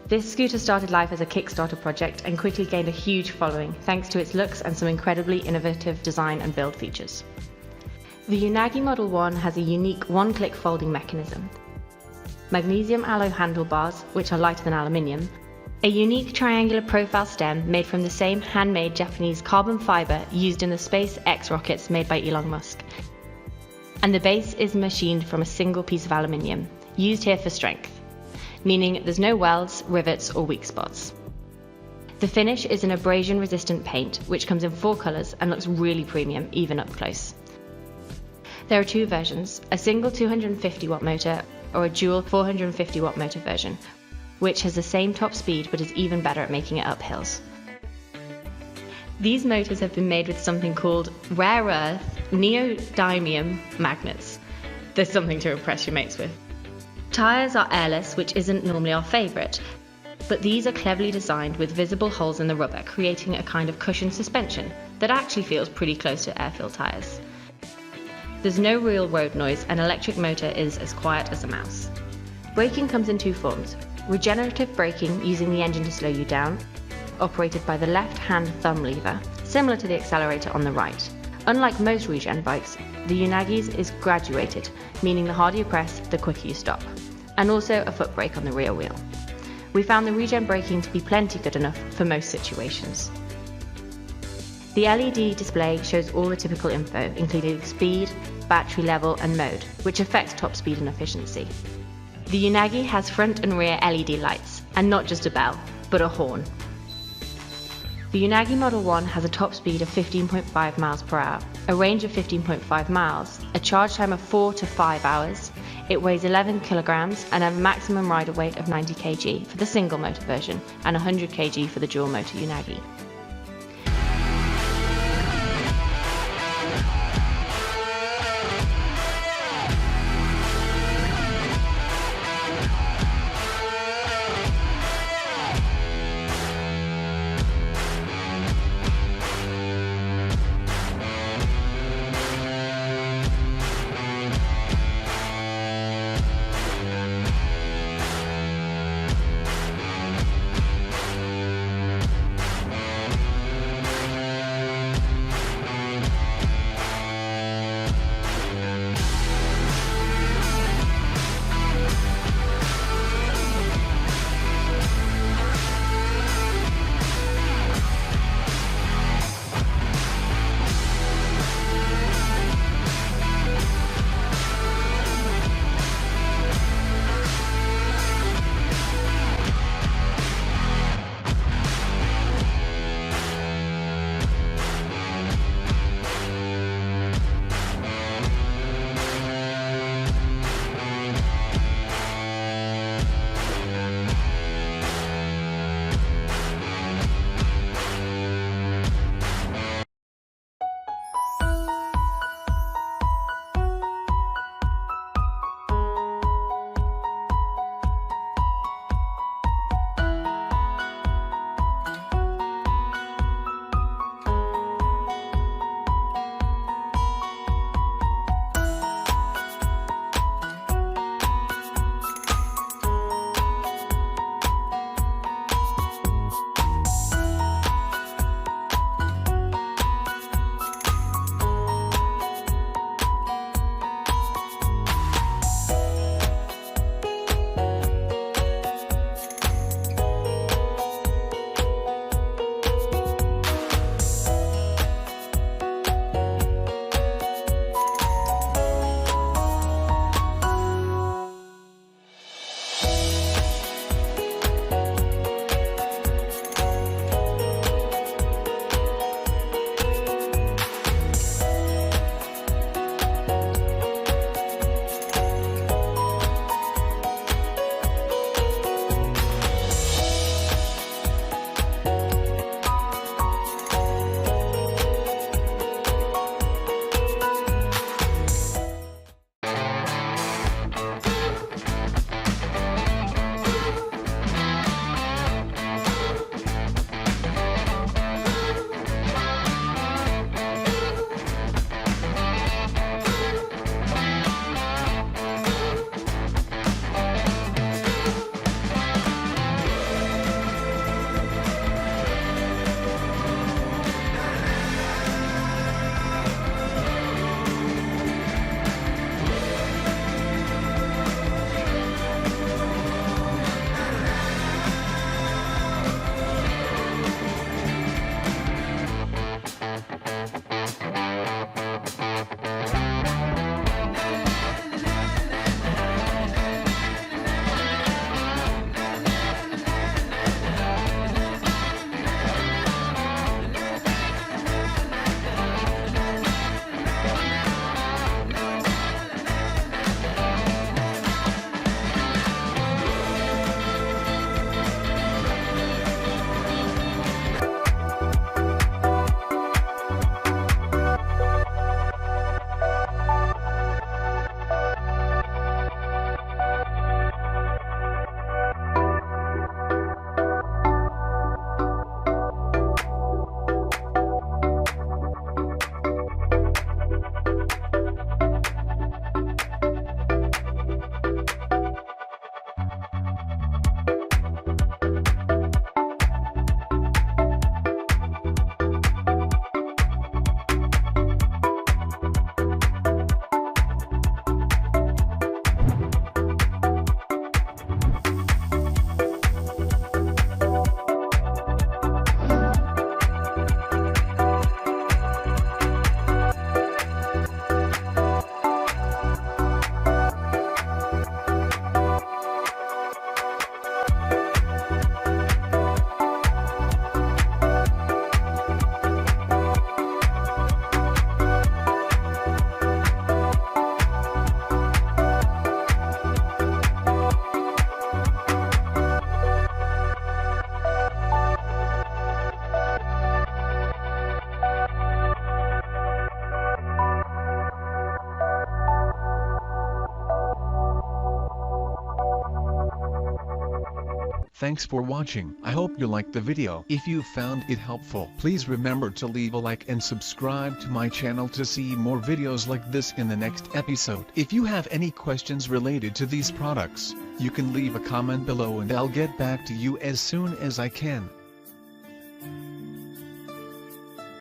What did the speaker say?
This scooter started life as a Kickstarter project and quickly gained a huge following thanks to its looks and some incredibly innovative design and build features. The Unagi Model 1 has a unique one-click folding mechanism, magnesium alloy handlebars, which are lighter than aluminium, a unique triangular profile stem made from the same handmade Japanese carbon fiber used in the SpaceX rockets made by Elon Musk, and the base is machined from a single piece of aluminium, used here for strength, meaning there's no welds, rivets, or weak spots. The finish is an abrasion-resistant paint, which comes in 4 colours and looks really premium, even up close. There are 2 versions, a single 250 watt motor or a dual 450 watt motor version, which has the same top speed but is even better at making it up hills. These motors have been made with something called rare earth neodymium magnets. There's something to impress your mates with. Tyres are airless, which isn't normally our favourite, but these are cleverly designed with visible holes in the rubber, creating a kind of cushioned suspension that actually feels pretty close to air-filled tyres. There's no real road noise, and electric motor is as quiet as a mouse. Braking comes in 2 forms. Regenerative braking, using the engine to slow you down, operated by the left-hand thumb lever, similar to the accelerator on the right. Unlike most regen bikes, the Unagi's is graduated, meaning the harder you press, the quicker you stop, and also a foot brake on the rear wheel. We found the regen braking to be plenty good enough for most situations. The LED display shows all the typical info, including speed, battery level, and mode, which affects top speed and efficiency. The Unagi has front and rear LED lights, and not just a bell, but a horn. The Unagi Model 1 has a top speed of 15.5 miles per hour, a range of 15.5 miles, a charge time of 4 to 5 hours. It weighs 11 kilograms and a maximum rider weight of 90 kg for the single motor version and 100 kg for the dual motor Unagi. Thanks for watching. I hope you liked the video. If you found it helpful, please remember to leave a like and subscribe to my channel to see more videos like this in the next episode. If you have any questions related to these products, you can leave a comment below and I'll get back to you as soon as I can.